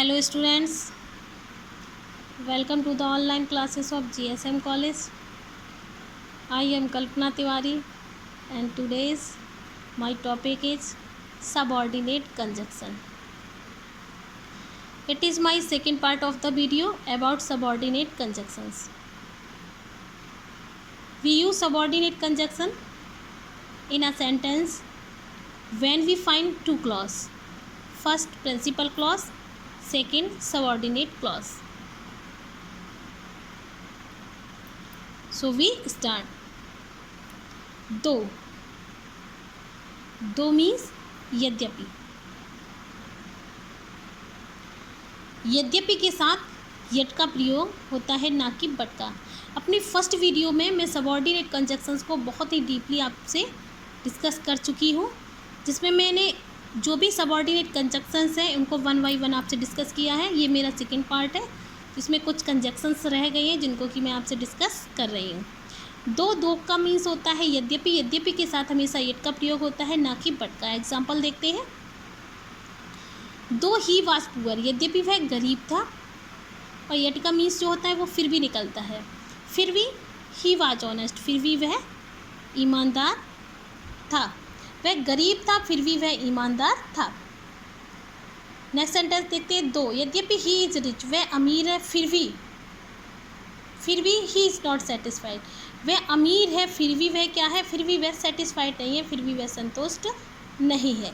Hello students, welcome to the online classes of GSM College. I am Kalpana Tiwari and today's my topic is subordinate conjunction. It is my second part of the video about subordinate conjunctions. We use subordinate conjunction in a sentence when we find two clauses. First principal clause, second subordinate clause. So we start. दो means यद्यपि। यद्यपि के साथ yet का प्रयोग होता है, ना कि बट का। अपनी फर्स्ट वीडियो में मैं सबऑर्डिनेट कंजक्शंस को बहुत ही डीपली आपसे डिस्कस कर चुकी हूँ, जिसमें मैंने जो भी सबऑर्डिनेट कंजक्शंस हैं उनको वन बाई वन आपसे डिस्कस किया है। ये मेरा सेकेंड पार्ट है, जिसमें कुछ कंजक्शंस रह गए हैं जिनको कि मैं आपसे डिस्कस कर रही हूँ। दो का मीन्स होता है यद्यपि। यद्यपि के साथ हमेशा यट का प्रयोग होता है, ना कि बट का। एग्जाम्पल देखते हैं। दो ही वाज पुअर, यद्यपि वह गरीब था, और यट का मीन्स जो होता है वो फिर भी निकलता है। फिर भी ही वाज ऑनेस्ट, फिर भी वह ईमानदार था। वह गरीब था, फिर भी वह ईमानदार था। नेक्स्ट सेंटेंस देखते हैं। दो, यद्यपि ही इज रिच, वह अमीर है, फिर भी ही इज़ नॉट सेटिस्फाइड। वह अमीर है, फिर भी वह क्या है, फिर भी वह सेटिस्फाइड नहीं है, फिर भी वह संतुष्ट नहीं है।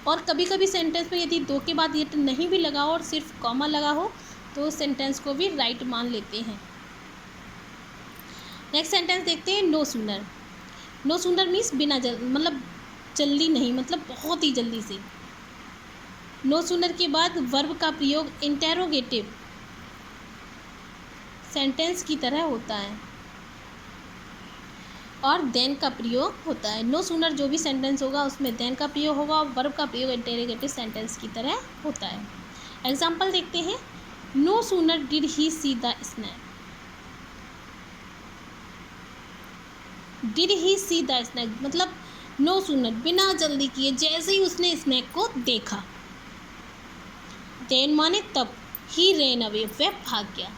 और कभी कभी सेंटेंस में यदि दो के बाद यट नहीं भी लगा हो और सिर्फ कॉमा लगा हो तो उस सेंटेंस को भी राइट मान लेते हैं। नेक्स्ट सेंटेंस देखते हैं। No sooner. No sooner means बिना मतलब जल्दी नहीं, मतलब बहुत ही जल्दी से। नो सूनर के बाद वर्ब का प्रयोग इंटेरोगेटिव सेंटेंस की तरह होता है और देन का प्रयोग होता है। नो सूनर जो भी सेंटेंस होगा उसमें देन का प्रयोग होगा और वर्ब का प्रयोग इंटेरोगेटिव सेंटेंस की तरह होता है। एग्जाम्पल देखते हैं। No sooner did he see the snake. Did he see the snake मतलब नो सूनर बिना जल्दी किए जैसे ही उसने स्नैक को देखा। देन माने तब। ही रेन अवे, वह भाग गया।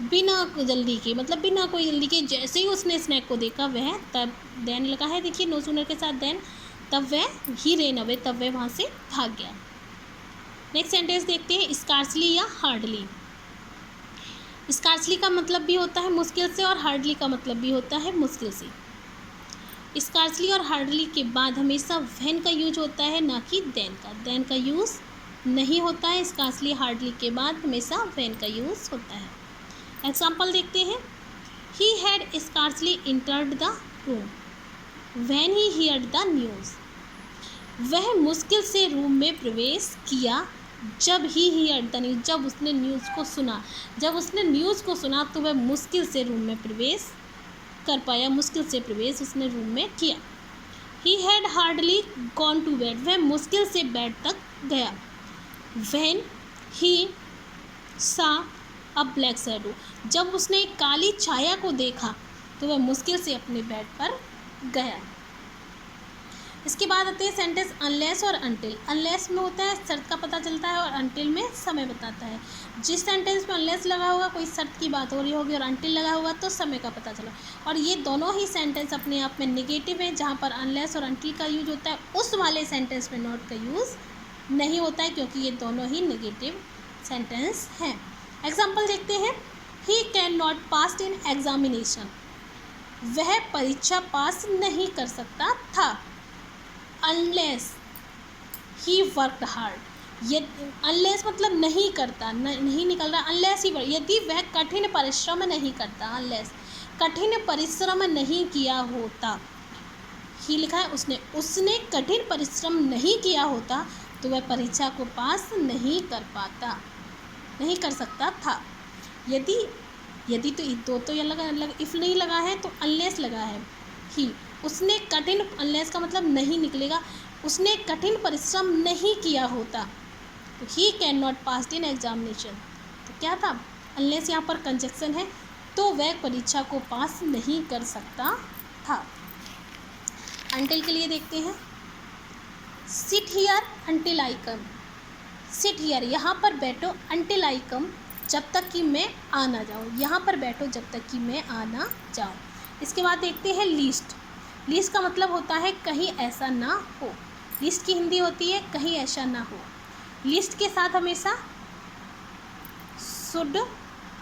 बिना जल्दी के मतलब बिना कोई जल्दी के जैसे ही उसने स्नैक को देखा वह तब। देन लगा है, देखिए नो सूनर के साथ देन। तब वह ही रेन अवे, तब वह वहाँ से भाग गया। नेक्स्ट सेंटेंस देखते हैं। स्कार्सली या हार्डली। स्कार्सली का मतलब भी होता है मुश्किल से और हार्डली का मतलब भी होता है मुश्किल से। स्कार्सली और हार्डली के बाद हमेशा व्हेन का यूज होता है, ना कि देन का। देन का यूज़ नहीं होता है। स्कार्सली हार्डली के बाद हमेशा व्हेन का यूज़ होता है। एग्जाम्पल देखते हैं। He had scarcely entered the room when he heard the news. वह मुश्किल से रूम में प्रवेश किया जब ही हियर्ड द न्यूज़, जब उसने न्यूज़ को सुना। जब उसने न्यूज़ को सुना तो वह मुश्किल से रूम में प्रवेश कर पाया, मुश्किल से प्रवेश उसने रूम में किया। He had hardly gone to bed, वह मुश्किल से बेड तक गया। व्हेन ही सा अ ब्लैक शैडो, जब उसने एक काली छाया को देखा तो वह मुश्किल से अपने बेड पर गया। इसके बाद आते हैं सेंटेंस अनलेस और अनटिल। अनलेस में होता है शर्त का पता चलता है और अनटिल में समय बताता है। जिस सेंटेंस में अनलेस लगा होगा कोई शर्त की बात हो रही होगी और अनटिल लगा होगा तो समय का पता चला। और ये दोनों ही सेंटेंस अपने आप में नेगेटिव है। जहाँ पर अनलेस और अनटिल का यूज होता है उस वाले सेंटेंस में नॉट का यूज़ नहीं होता है, क्योंकि ये दोनों ही नेगेटिव सेंटेंस हैं। एग्जाम्पल देखते हैं। He can not pass in examination, वह परीक्षा पास नहीं कर सकता था। अनलेस ही वर्कड हार्ड, ये अनलेस मतलब नहीं करता, नहीं निकल रहा। अनलेस ही, यदि वह कठिन परिश्रम नहीं करता। अनलेस कठिन परिश्रम नहीं किया होता। ही लिखा है उसने कठिन परिश्रम नहीं किया होता तो वह परीक्षा को पास नहीं कर पाता, नहीं कर सकता था। यदि तो दो तो अलग इफ़ नहीं लगा है तो अनलेस लगा है। ही उसने कठिन, अनलेस का मतलब नहीं निकलेगा। उसने कठिन परिश्रम नहीं किया होता तो he can not pass in examination. तो क्या था, अनलेस यहाँ पर कंजक्शन है तो वह परीक्षा को पास नहीं कर सकता था। अनटिल के लिए देखते हैं। Sit here until I come. Sit here, यहाँ पर बैठो, अंटिल आई कम, जब तक कि मैं आ ना जाऊँ, यहाँ पर बैठो जब तक कि मैं आ ना जाऊँ। इसके बाद देखते हैं लीस्ट। लीस्ट का मतलब होता है कहीं ऐसा ना हो। लीस्ट की हिंदी होती है कहीं ऐसा ना हो। लिस्ट के साथ हमेशा शुड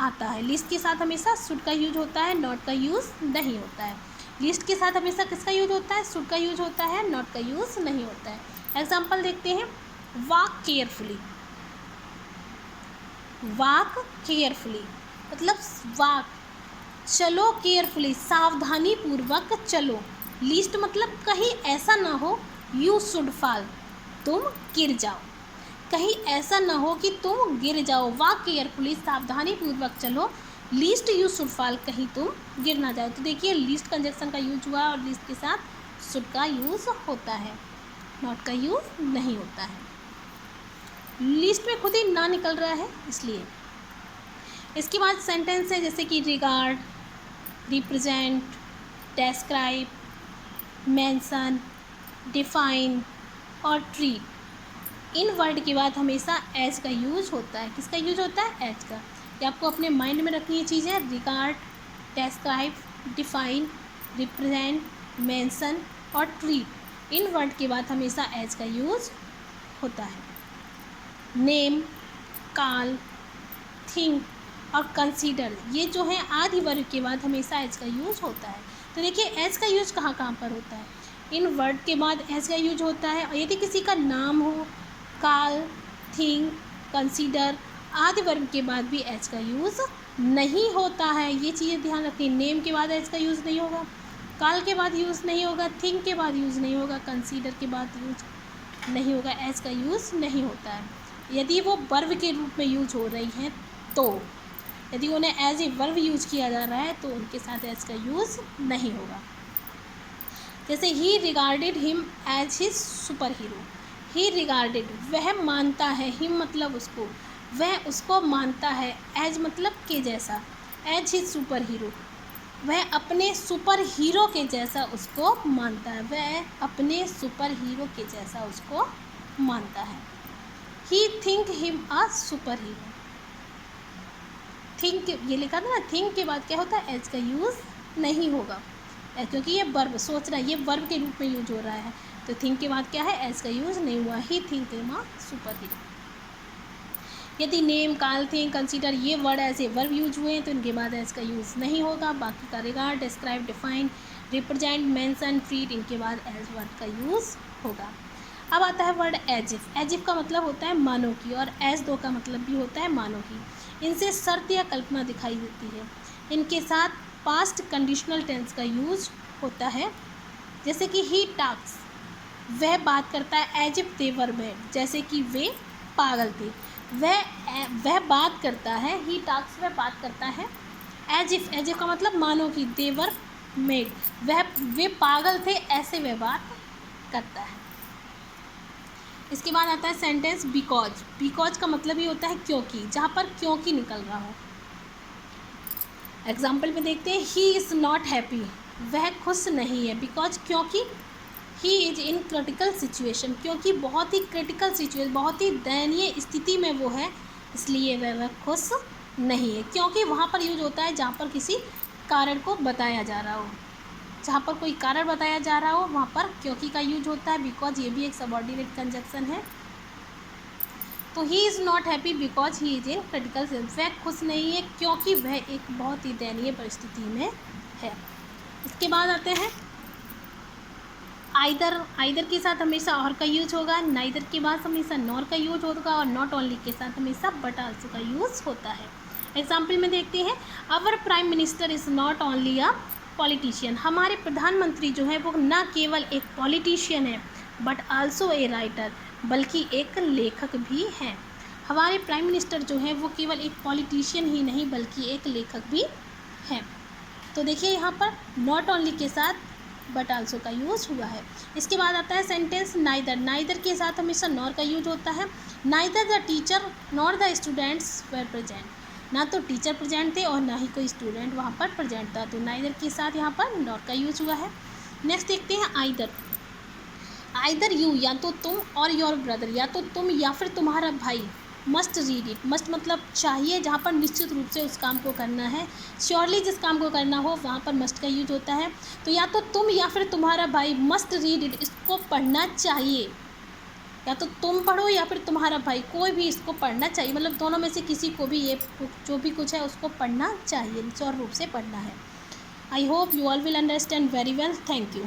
आता है। लिस्ट के साथ हमेशा शुड का यूज होता है, नॉट का यूज़ नहीं होता है। लिस्ट के साथ हमेशा किसका यूज होता है? शुड का यूज होता है, नॉट का यूज़ नहीं होता है। एग्जाम्पल देखते हैं, वॉक केयरफुली। वॉक केयरफुली मतलब वॉक, चलो, केयरफुली सावधानी पूर्वक चलो। लिस्ट मतलब कहीं ऐसा ना हो, यू शुड फॉल, तुम गिर जाओ, कहीं ऐसा ना हो कि तुम गिर जाओ। वॉक केयरफुली सावधानी पूर्वक चलो, लीस्ट यू शुड फॉल, कहीं तुम गिर ना जाओ। तो देखिए लीस्ट कंजक्शन का यूज हुआ और लिस्ट के साथ शुड का यूज़ होता है, नॉट का यूज़ नहीं होता है। लिस्ट में खुद ही ना निकल रहा है इसलिए। इसके बाद सेंटेंस है जैसे कि regard, represent, describe, mention, define और ट्रीट। इन वर्ड के बाद हमेशा एज का यूज होता है। किसका यूज होता है? एज का। ये आपको अपने माइंड में रखनी है चीज़ें, regard, describe, define, represent, mention और ट्रीट। इन वर्ड के बाद हमेशा एज का यूज होता है। नेम, कॉल, थिंक और कंसीडर, ये जो है आदि वर्ग के बाद हमेशा एज का यूज होता है। तो देखिए एज का यूज कहाँ कहाँ पर होता है? इन वर्ड के बाद एज का यूज होता है। और यदि किसी का नाम हो, कॉल, थिंक, कंसीडर आदि वर्ग के बाद भी एज का यूज़ नहीं होता है। ये चीज़ें ध्यान रखिए। नेम के बाद एज का यूज़ नहीं होगा, कॉल के बाद यूज़ नहीं होगा, थिंक के बाद यूज़ नहीं होगा, कंसीडर के बाद यूज़ नहीं होगा, एज का यूज़ नहीं होता है। यदि वो वर्ब के रूप में यूज हो रही हैं तो, यदि उन्हें एज ए वर्ब यूज किया जा रहा है तो उनके साथ एज का यूज़ नहीं होगा। जैसे he regarded him as his super hero. He regarded वह मानता है, हिम मतलब उसको, वह उसको मानता है, एज मतलब के जैसा, एज हिज सुपर हीरो वह अपने सुपर हीरो के जैसा उसको मानता है, वह अपने सुपर हीरो के जैसा उसको मानता है। He think him a super hero. Think ये लिखा था ना, थिंक के बाद क्या होता है? एज का यूज़ नहीं होगा, क्योंकि ये वर्ब सोच रहा है, ये वर्ब के रूप में यूज हो रहा है। तो थिंक के बाद क्या है? एज का यूज़ नहीं हुआ। He think him a super hero. यदि नेम, कॉल, थिंक, कंसीडर ये word as a verb use हुए हैं तो इनके बाद एज का यूज़ नहीं होगा। बाकी का regard, describe, define, represent, mention, treat इनके बाद एज वर्ड का यूज़ होगा। अब आता है word as if. As if का मतलब होता है मानो की, और एज दो का मतलब भी होता है मानो की। इनसे शर्त या कल्पना दिखाई देती है। इनके साथ पास्ट कंडीशनल टेंस का यूज होता है। जैसे कि ही टॉक्स, वह बात करता है, as if they were mad, जैसे कि वे पागल थे। वह बात करता है, ही टॉक्स वह बात करता है, एज इफ का मतलब मानो कि, दे वर मेड वे पागल थे, ऐसे वह बात करता है। इसके बाद आता है सेंटेंस बिकॉज। बिकॉज का मतलब ये होता है क्योंकि, जहाँ पर क्योंकि निकल रहा हो। एग्जाम्पल में देखते हैं, ही इज़ नॉट हैप्पी, वह खुश नहीं है, बिकॉज क्योंकि he is in critical situation, क्योंकि बहुत ही क्रिटिकल सिचुएशन, बहुत ही दयनीय स्थिति में वो है, इसलिए वह खुश नहीं है। क्योंकि वहाँ पर यूज होता है जहाँ पर किसी कारण को बताया जा रहा हो, जहाँ पर कोई कारण बताया जा रहा हो वहाँ पर क्योंकि का यूज होता है। बिकॉज ये भी एक सबऑर्डिनेट कंजक्शन है। तो he is not happy because he is in critical situation, वह खुश नहीं है क्योंकि वह एक बहुत ही दयनीय परिस्थिति में है। इसके बाद आते हैं आइदर के साथ हमेशा और का यूज होगा, नाइदर के बाद हमेशा नॉर का यूज होगा, और नॉट ओनली के साथ हमेशा बट आल्सो का यूज होता है। एग्जाम्पल में देखते हैं, our prime minister is not only a politician, हमारे प्रधानमंत्री जो है वो न केवल एक पॉलिटिशियन है बट आल्सो ए राइटर, बल्कि एक लेखक भी हैं। हमारे प्राइम मिनिस्टर जो है वो केवल एक पॉलिटिशियन ही नहीं बल्कि एक लेखक भी हैं। तो देखिए यहाँ पर नॉट ओनली के साथ बट आल्सो का यूज हुआ है। इसके बाद आता है सेंटेंस नाइदर। नाइदर के साथ हमेशा नॉर का यूज होता है। Neither the teacher nor the students were present, ना तो टीचर प्रेजेंट थे और ना ही कोई स्टूडेंट वहाँ पर प्रेजेंट था, तो नाइदर के साथ यहाँ पर नॉर का यूज हुआ है। नेक्स्ट देखते हैं आइदर। आइदर यू, या तो तुम, और योर ब्रदर, या तो तुम या फिर तुम्हारा भाई, मस्ट रीड इट। मस्ट मतलब चाहिए, जहाँ पर निश्चित रूप से उस काम को करना है, श्योरली जिस काम को करना हो वहाँ पर मस्ट का यूज होता है। तो या तो तुम या फिर तुम्हारा भाई मस्ट रीड इट, इसको पढ़ना चाहिए। या तो तुम पढ़ो या फिर तुम्हारा भाई, कोई भी इसको पढ़ना चाहिए, मतलब दोनों में से किसी को भी ये जो भी कुछ है उसको पढ़ना चाहिए, श्योर रूप से पढ़ना है। I hope you all will understand very well. Thank you.